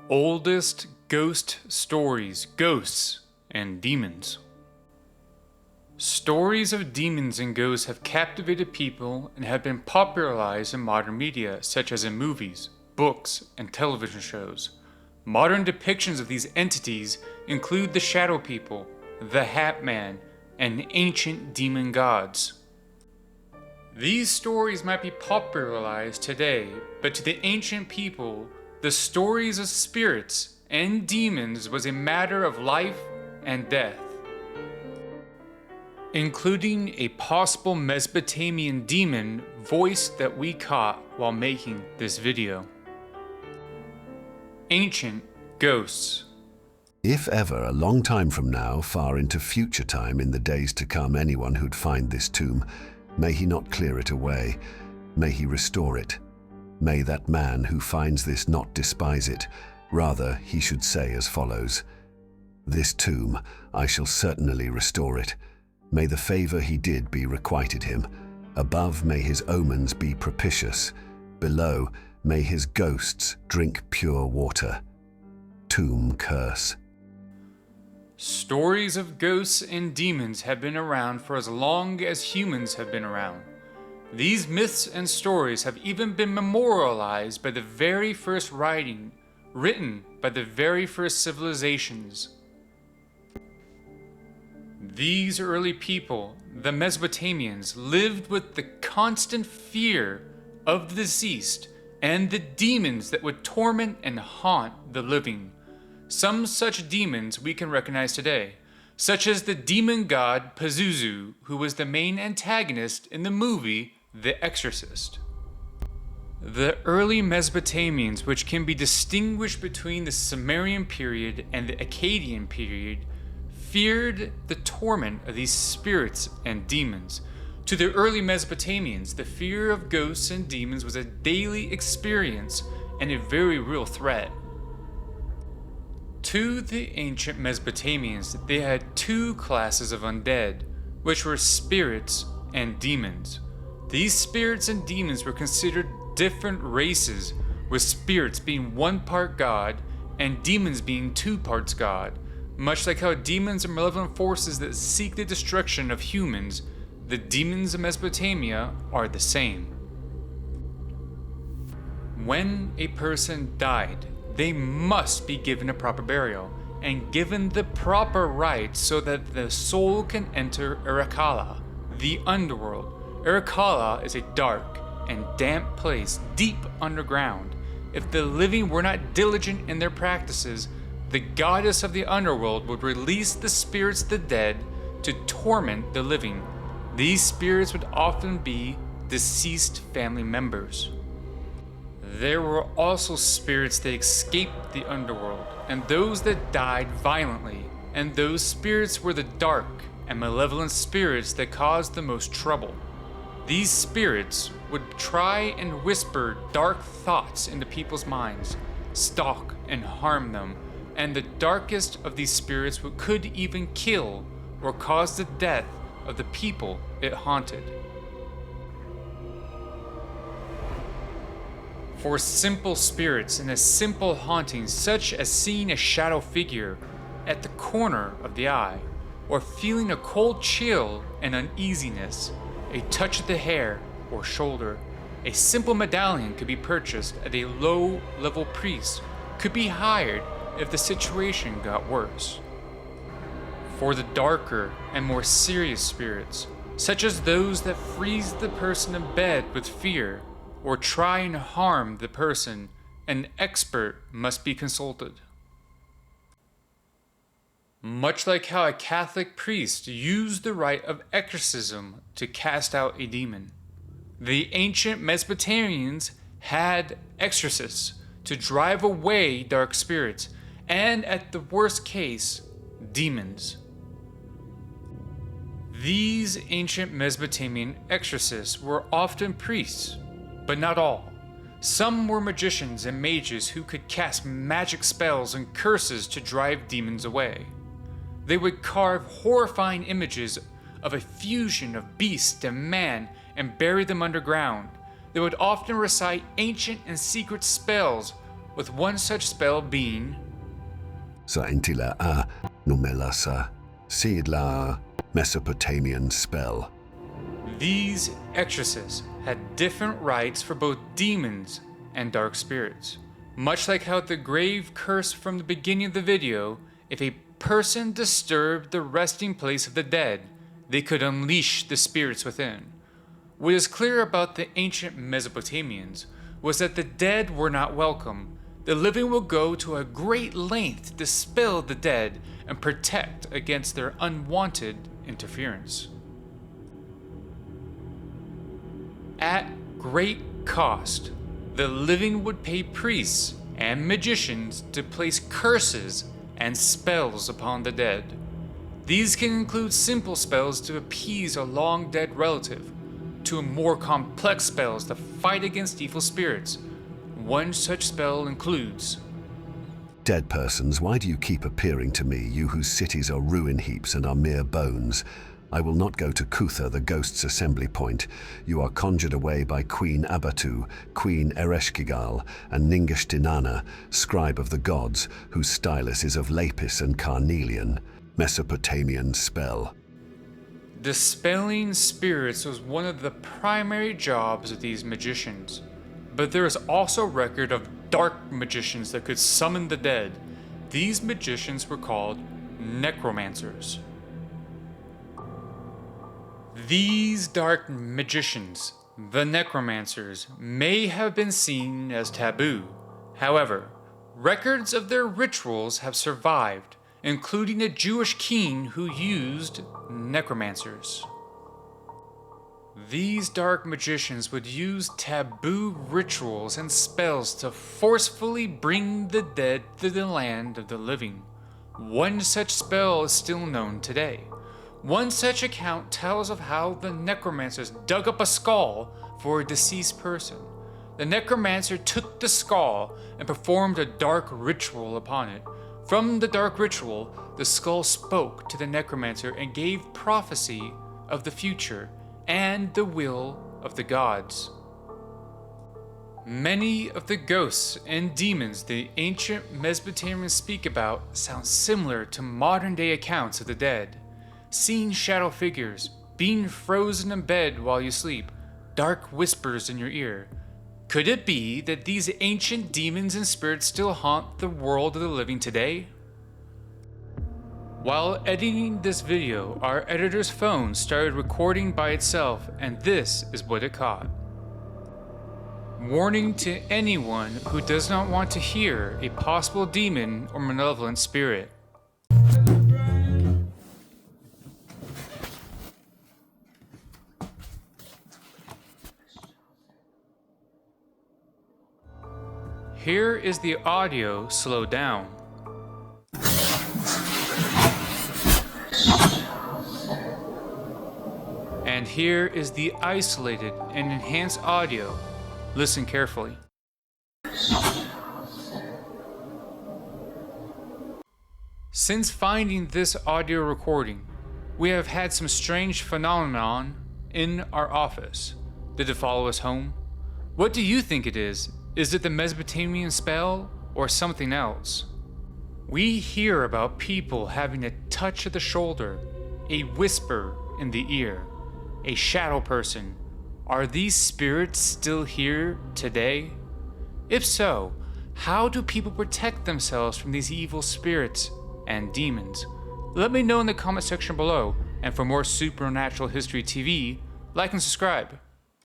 Oldest ghost stories, ghosts, and demons. Stories of demons and ghosts have captivated people and have been popularized in modern media, such as in movies, books, and television shows. Modern depictions of these entities include the Shadow People, the Hat Man, and ancient demon gods. These stories might be popularized today, but to the ancient people, the stories of spirits and demons was a matter of life and death, including a possible Mesopotamian demon voice that we caught while making this video. Ancient ghosts. If ever, a long time from now, far into future time, in the days to come, anyone who'd find this tomb, may he not clear it away, may he restore it. May that man who finds this not despise it, rather he should say as follows: "This tomb, I shall certainly restore it. May the favor he did be requited him. Above may his omens be propitious. Below may his ghosts drink pure water." Tomb curse. Stories of ghosts and demons have been around for as long as humans have been around. These myths and stories have even been memorialized by the very first writing, written by the very first civilizations. These early people, the Mesopotamians, lived with the constant fear of the deceased and the demons that would torment and haunt the living. Some such demons we can recognize today, such as the demon god Pazuzu, who was the main antagonist in the movie The Exorcist. The early Mesopotamians, which can be distinguished between the Sumerian period and the Akkadian period, feared the torment of these spirits and demons. To the early Mesopotamians, the fear of ghosts and demons was a daily experience and a very real threat. To the ancient Mesopotamians, they had two classes of undead, which were spirits and demons. These spirits and demons were considered different races, with spirits being one part god and demons being two parts god. Much like how demons are malevolent forces that seek the destruction of humans, the demons of Mesopotamia are the same. When a person died, they must be given a proper burial and given the proper rites so that the soul can enter Ericala, the underworld. Ericala is a dark and damp place deep underground. If the living were not diligent in their practices, the goddess of the underworld would release the spirits of the dead to torment the living. These spirits would often be deceased family members. There were also spirits that escaped the underworld, and those that died violently, and those spirits were the dark and malevolent spirits that caused the most trouble. These spirits would try and whisper dark thoughts into people's minds, stalk and harm them, and the darkest of these spirits could even kill or cause the death of the people it haunted. For simple spirits in a simple haunting, such as seeing a shadow figure at the corner of the eye, or feeling a cold chill and uneasiness, a touch of the hair or shoulder, a simple medallion could be purchased at a low-level priest, could be hired if the situation got worse. For the darker and more serious spirits, such as those that freeze the person in bed with fear, or try and harm the person, an expert must be consulted. Much like how a Catholic priest used the rite of exorcism to cast out a demon, the ancient Mesopotamians had exorcists to drive away dark spirits, and at the worst case, demons. These ancient Mesopotamian exorcists were often priests, but not all. Some were magicians and mages who could cast magic spells and curses to drive demons away. They would carve horrifying images of a fusion of beast and man and bury them underground. They would often recite ancient and secret spells with one such spell being Sa intila a numela sa sidla Mesopotamian spell. These exorcists had different rites for both demons and dark spirits. Much like how the grave curse from the beginning of the video, if a person disturbed the resting place of the dead, they could unleash the spirits within. What is clear about the ancient Mesopotamians was that the dead were not welcome. The living will go to a great length to dispel the dead and protect against their unwanted interference. At great cost, the living would pay priests and magicians to place curses and spells upon the dead. These can include simple spells to appease a long dead relative, to more complex spells to fight against evil spirits. One such spell includes Dead persons, why do you keep appearing to me, you whose cities are ruin heaps and are mere bones? I will not go to Kutha, the ghost's assembly point. You are conjured away by Queen Abatu, Queen Ereshkigal, and Ningishtinana, scribe of the gods, whose stylus is of lapis and carnelian. Mesopotamian spell. dispelling spirits was one of the primary jobs of these magicians. But there is also record of dark magicians that could summon the dead. These magicians were called Necromancers. These dark magicians, the Necromancers, may have been seen as taboo. However, records of their rituals have survived, including a Jewish king who used necromancers. These dark magicians would use taboo rituals and spells to forcefully bring the dead to the land of the living. One such spell is still known today. One such account tells of how the necromancers dug up a skull for a deceased person. The necromancer took the skull and performed a dark ritual upon it. From the dark ritual, the skull spoke to the necromancer and gave prophecy of the future and the will of the gods. Many of the ghosts and demons the ancient Mesopotamians speak about sound similar to modern-day accounts of the dead. Seeing shadow figures, being frozen in bed while you sleep, dark whispers in your ear. Could it be that these ancient demons and spirits still haunt the world of the living today? While editing this video, our editor's phone started recording by itself, and this is what it caught. Warning to anyone who does not want to hear a possible demon or malevolent spirit. Here is the audio slowed down. And here is the isolated and enhanced audio. Listen carefully. Since finding this audio recording, we have had some strange phenomenon in our office. Did it follow us home? What do you think it is? Is it the Mesopotamian spell or something else? We hear about people having a touch of the shoulder, a whisper in the ear, a shadow person. Are these spirits still here today? If so, how do people protect themselves from these evil spirits and demons? Let me know in the comment section below, and for more Supernatural History TV, like and subscribe.